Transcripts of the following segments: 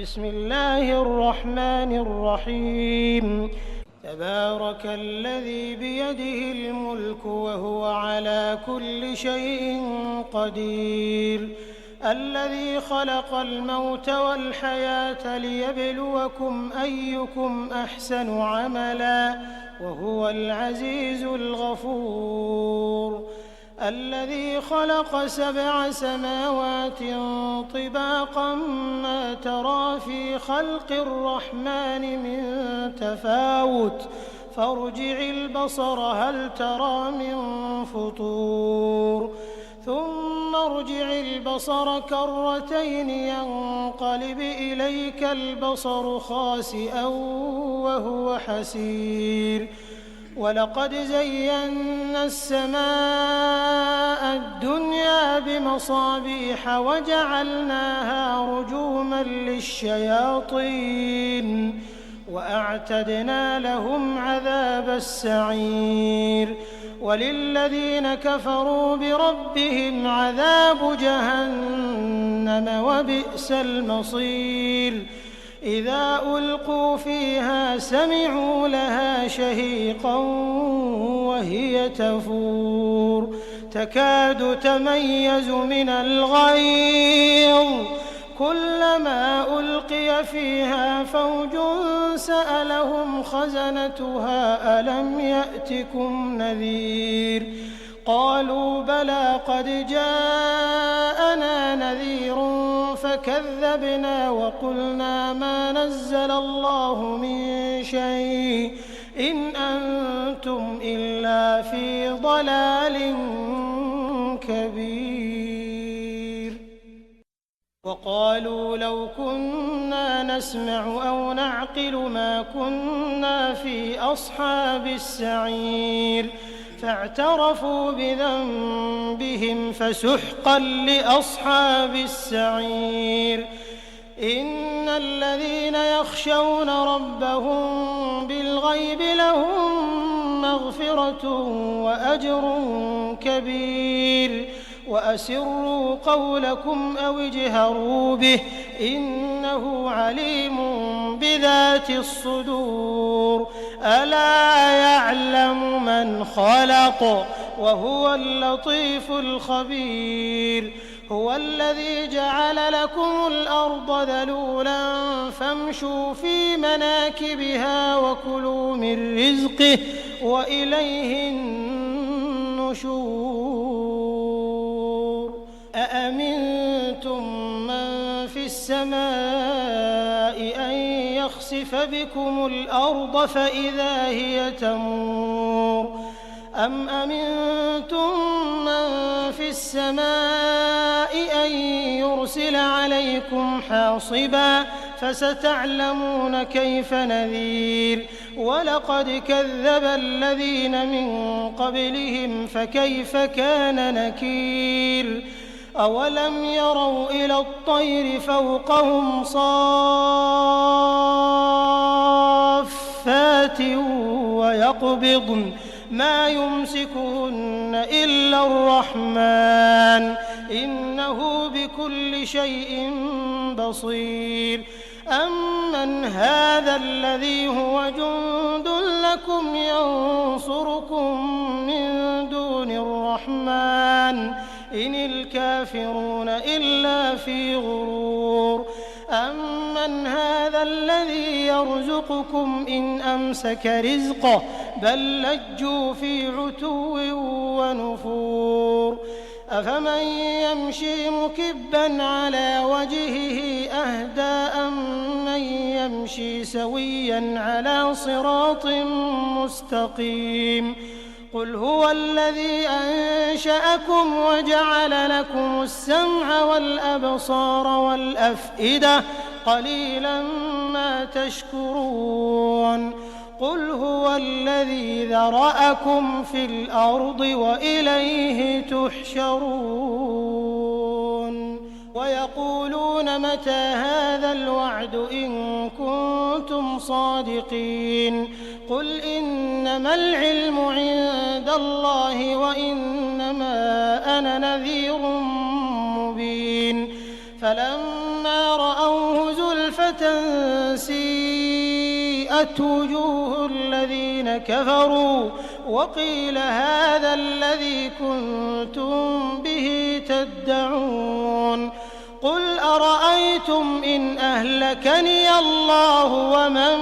بسم الله الرحمن الرحيم. تبارك الذي بيده الملك وهو على كل شيء قدير، الذي خلق الموت والحياة ليبلوكم أيكم أحسن عملا وهو العزيز الغفور، الذي خلق 7 سماوات طباقا ما ترى في خلق الرحمن من تفاوت فارجع البصر هل ترى من فطور ثم ارجع البصر كرتين ينقلب إليك البصر خاسئا وهو حسير، ولقد زينا السماء الدنيا بمصابيح وجعلناها رجوما للشياطين وأعتدنا لهم عذاب السعير، وللذين كفروا بربهم عذاب جهنم وبئس المصير، إذا ألقوا فيها سمعوا لها شهيقا وهي تفور تكاد تميز من الغيظ، كلما ألقي فيها فوج سألهم خزنتها ألم يأتكم نذير، قالوا بلى قد جاءنا نذير فكذبنا وقلنا ما نزل الله من شيء إن أنتم إلا في ضلال كبير، وقالوا لو كنا نسمع أو نعقل ما كنا في أصحاب السعير، فاعترفوا بذنبهم فسحقا لأصحاب السعير، إن الذين يخشون ربهم بالغيب لهم مغفرة وأجر كبير، وأسروا قولكم أو اجهروا به إنه عليم بذات الصدور، ألا يعلم من خلق وهو اللطيف الخبير، هو الذي جعل لكم الأرض ذلولا فامشوا في مناكبها وكلوا من رزقه وإليه النشور، أأمنتم من في السماء أن يخسف بكم الأرض فإذا هي تمور، أم أمنتم من في السماء أن يرسل عليكم حاصبا فستعلمون كيف نذير، ولقد كذب الذين من قبلهم فكيف كان نكير، أولم يروا إلى الطير فوقهم صافات ويقبضن ما يمسكهن إلا الرحمن إنه بكل شيء بصير، أمن هذا الذي هو جند لكم ينصركم من دون الرحمن إن الكافرون إلا في غرور، أمن هذا الذي يرزقكم إن أمسك رزقه بل لجوا في عتو ونفور، أفمن يمشي مكبا على وجهه أهدى أمن يمشي سويا على صراط مستقيم، قل هو الذي أنشأكم وجعل لكم السمع والأبصار والأفئدة قليلا ما تشكرون، قل هو الذي ذرأكم في الأرض وإليه تحشرون، ويقولون متى هذا الوعد إن كنتم صادقين، قل إنما العلم عند الله وإنما أنا نذير مبين، فلما رأوه زلفة حسنة سيئت وجوه الذين كفروا وقيل هذا الذي كنتم به تدعون قل أرأيتم إن أهلكني الله ومن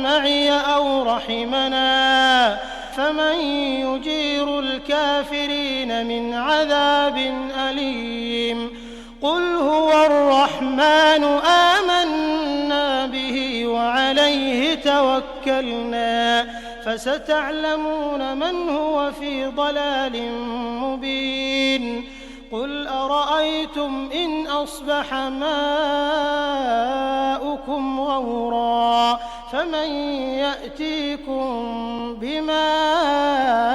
معي أو رحمنا فمن يجير الكافرين من عذاب أليم قل هو الرحمن آمنا به وعليه توكلنا فستعلمون من هو في ضلال مبين قل أرأيتم إن أصبح ماؤكم غورا فمن يأتيكم بماء